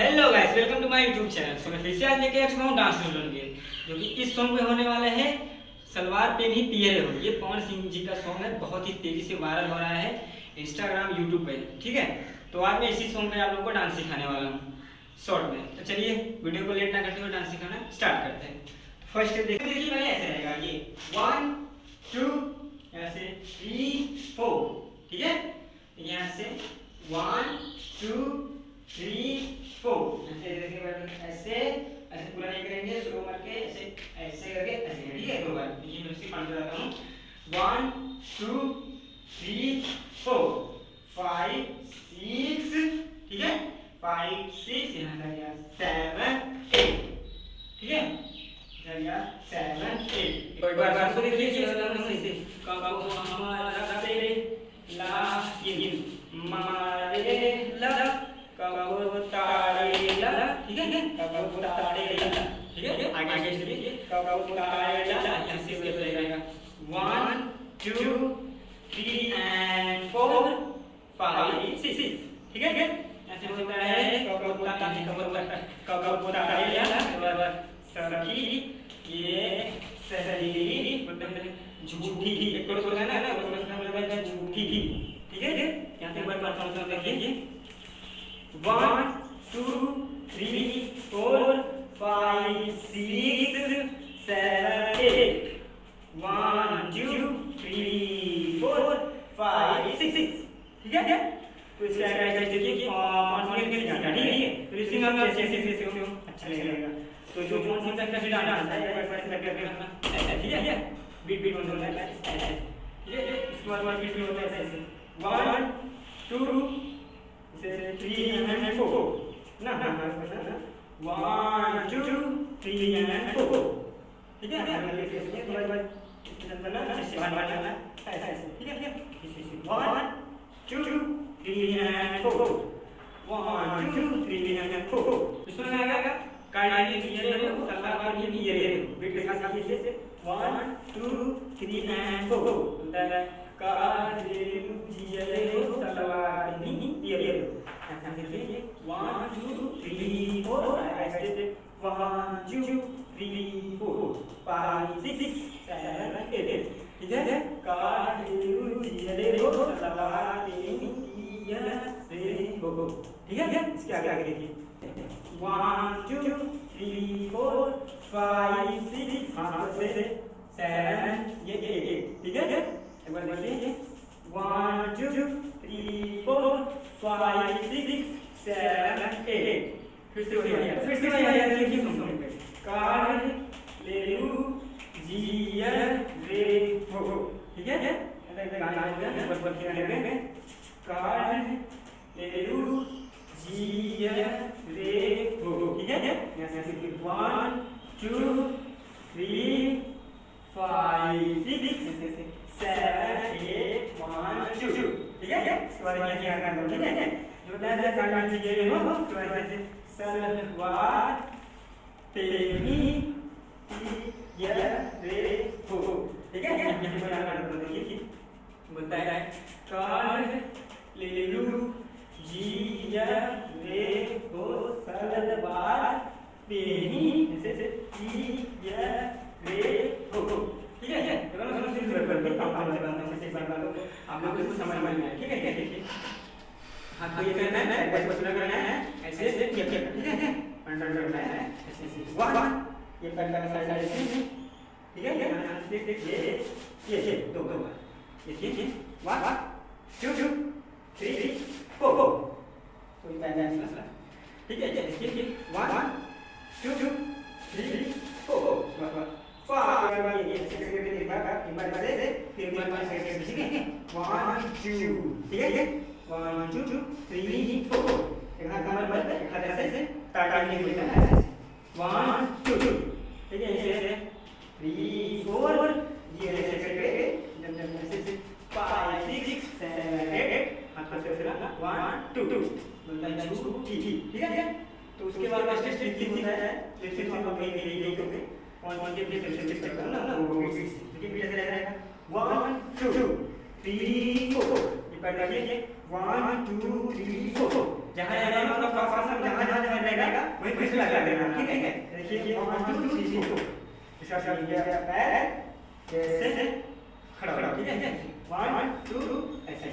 Hello guys, welcome to my YouTube channel. So मैं फिर से आज लेके आ चुका हूँ डांस ट्यूटोरियल, जो कि इस सॉन्ग में होने वाला है सलवार पे भी पियरे हो। ये पवन सिंह जी का सॉन्ग है, बहुत ही तेजी से वायरल हो रहा है इंस्टाग्राम यूट्यूब पे। ठीक है, तो आज मैं इसी सॉन्ग में आप लोगों को डांस सिखाने वाला हूँ शॉर्ट में। तो चलिए वीडियो को लेट ना करते हुए डांस सिखाना स्टार्ट करते हैं। फर्स्ट देखिए पहले ऐसे रहेगा, ये 1 2 ऐसे 3 4। ठीक है, यहाँ से 1 2 3 4 ऐसे ऐसे पूरा नहीं करेंगे, स्लो करके ऐसे ऐसे करके ऐसे। ठीक है, दो बार देखिए, मैं उसकी काउंट कराता हूँ। 1 2 3 4 5 6। ठीक है, 5 6 यहाँ का गया 7 8। ठीक है, इधर गया 7 8। एक बार सुन लीजिए ऐसे हमारा तेरे ला ये मारे ला कबो तारे ला। ठीक है, कबो तारे ला। ठीक है, आगे चलिए कबो तारे ला। यहाँ से रहेगा 1 2 3 and 4 5 6। ठीक है, ऐसे होता है कबो तारे ला। सखी ये सहेली झूठी एक तो होता है ना झूठी। ठीक है, यहाँ से एक बार समझ देखिए 1 2 3 4 5 6 7 8। 1 2 3 4 5 6। ठीक है, तो इसका एक्सरसाइज देखिए कि कौन सी के जाना। ठीक है, तो इसमें हम ऐसे अच्छा लगेगा। तो जो कौन सा एक्सरसाइज डालना है, ठीक है, बीट होता है ऐसे। ठीक है, इसके बाद बीट होता है ऐसे 1 2 3 and 4 ना 1 2 3 and 4। ठीक है, ठीक है, 1 2 3 and 4 1 2 3 and 4। इसमें आएगा काइंडली पियरे हो, सलवार पे पियरे हो। बीट के साथ कीजिए 1 2 3 and 4 होता है काइंडली पियरे हो, सलवार पे पियरे हो। ऐसा कीजिए 1 2 3 4 ऐसे 1 2 3 4 5 6 7 8। ठीक है, काइंडली पियरे हो, सलवार पे पियरे हो। ठीक है, इसके आगे देखिए 1 2 3 4 5 6 हाथ से 7 ये 8। ठीक है, एक बार देखिए 1 2 3 4 5 6 7 8। फिर से वही देखिए कार ले लू जिया रे हो। ठीक है, कार ले लू जिया रे हो। ठीक है, 1 2 3 5 6 7 8 1 2। ठीक है, इसके बाद ये क्या करना है। ठीक है, जो नया काट लीजिए हो तो ऐसे सलवार पे भी ये रे हो। ठीक है, यहाँ पे बनाना देखिए बोलता है कार ले लू जिया रे हो, सलवार पे ही ऐसे जिया रे हो। ठीक है, आप लोग को समझ में आए। ठीक है, देखिए हाथ को ये करना है, बस करना है ऐसे ऐसे। ठीक है, अंडर करना है ऐसे 1 ये करना है साइड से। ठीक है, यहाँ से ये दो बार देखिए 1 2 3 4 कोई बैलेंस मसला। ठीक है, देखिए 1 2 3 4 5 ये ऐसे करके दिखागा हिम्मत से फिर हिम्मत से। ठीक है, 1 2। ठीक है, 1 2 3 4 एक हाथ कमर पर, एक हाथ ऐसे ताकि नहीं होता है 1 2। ठीक है, ऐसे 3 4 ये ऐसे करके जब ऐसे 5 6 7 8 हाथ से ऐसे 1 2 बोलता है झूठी। ठीक है, तो उसके बाद स्टेप होता है जैसे हम लोग यही करेंगे कौन के स्टेप करना ना वो देखिए कैसे रहेगा 1 2 3 4। ये कर देखिए 1 2 3 4 जहां जहां मतलब फास्ट जहां रहेगा आएगा वहीं पे लगा देना, ठीक है। देखिए 1 2 3 4 इसका मतलब ये पैर जैसे खड़ा हो, ठीक है। 1 2 ऐसे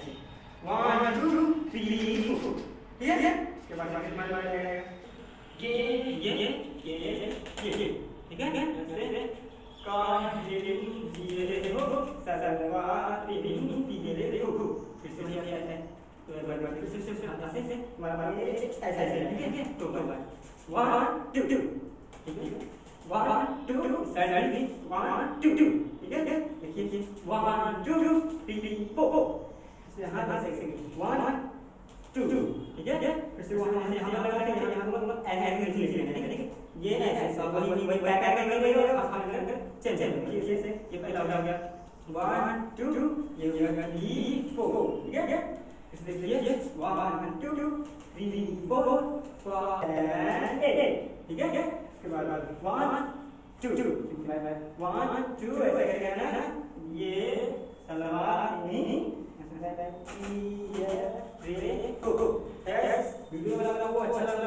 1 2 3 4, ठीक है। इसके बाद वापस मार लेगा ये ठीक है। ऐसे का ये हो सलवार पिनी हो, फिर से ये आता है तो एक बार फिर से ऐसे मार ऐसे, ठीक है। तो 1 2 2, ठीक है। 1 2 2 साइड में 1 2 2, ठीक है। देखिए 1 2 2 3 4, इसे हाथ से 1 2 2, ठीक है। फिर से वहां से यहाँ लगा के यहाँ ऐसे ठीक है। ये ऐसे सब वही बैक चल ये पहला हो गया 1 2 2, ये हो गया 3 4, ठीक है। इस देखिए 1 2 2 3 4 5 8, ठीक है। इसके बाद 1 2 2 1 2 ऐसे करके ना ये सलवार नहीं वीडियो बना वो अच्छा लगा